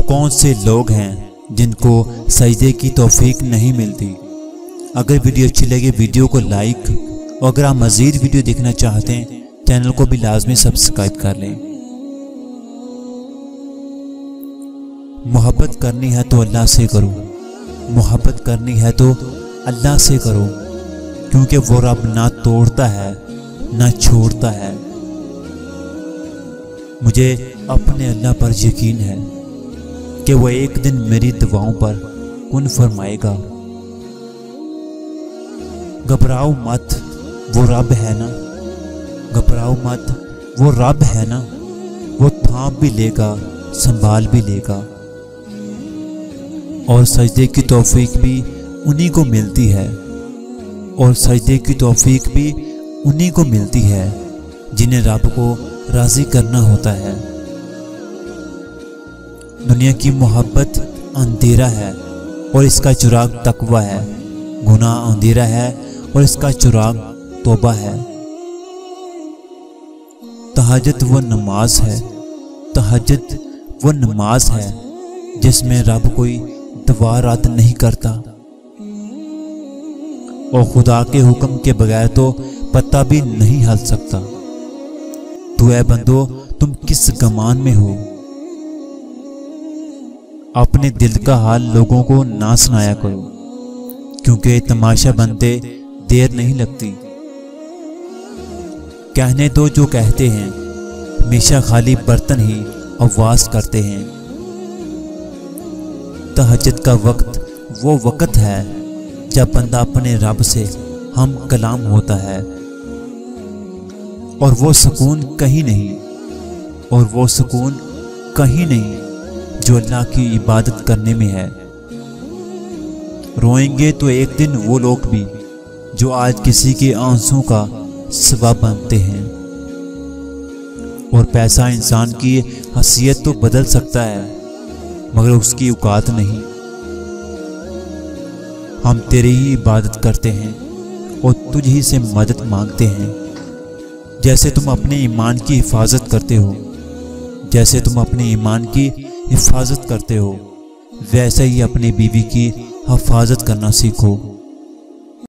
कौन से लोग हैं जिनको सजदे की तौफीक नहीं मिलती। अगर वीडियो अच्छी लगे वीडियो को लाइक, और अगर आप मज़ीद वीडियो देखना चाहते हैं चैनल को भी लाजमी सब्सक्राइब कर लें। मोहब्बत करनी है तो अल्लाह से करो, मोहब्बत करनी है तो अल्लाह से करो, क्योंकि वो रब ना तोड़ता है ना छोड़ता है। मुझे अपने अल्लाह पर यकीन है कि वो एक दिन मेरी दुआओं पर कुन फरमाएगा। घबराओ मत, वो रब है ना, घबराओ मत, वो रब है ना, वो थाम भी लेगा संभाल भी लेगा। और सजदे की तौफीक भी उन्हीं को मिलती है, और सजदे की तौफीक भी उन्हीं को मिलती है जिन्हें रब को राज़ी करना होता है। दुनिया की मोहब्बत अंधेरा है और इसका चिराग तकवा है, गुनाह अंधेरा है और इसका चिराग तौबा है। तहज्जुद वो नमाज है, तहज्जुद वो नमाज है जिसमें रब कोई दुआ रात नहीं करता, और खुदा के हुक्म के बगैर तो पत्ता भी नहीं हिल सकता। तो ऐ बंदो, तुम किस गमान में हो? अपने दिल का हाल लोगों को ना सुनाया करो, क्योंकि तमाशा बनते देर नहीं लगती। कहने दो जो कहते हैं, हमेशा खाली बर्तन ही आवाज करते हैं। तहज्जुद का वक्त वो वक्त है जब बंदा अपने रब से हम कलाम होता है, और वो सुकून कहीं नहीं, और वो सुकून कहीं नहीं जो अल्लाह की इबादत करने में है। रोएंगे तो एक दिन वो लोग भी जो आज किसी के आंसू का सबब बनते हैं। और पैसा इंसान की हैसियत तो बदल सकता है, मगर उसकी औकात नहीं। हम तेरी ही इबादत करते हैं और तुझ ही से मदद मांगते हैं। जैसे तुम अपने ईमान की हिफाजत करते हो, जैसे तुम अपने ईमान की हिफाजत करते हो, वैसे ही अपनी बीवी की हिफाजत करना सीखो।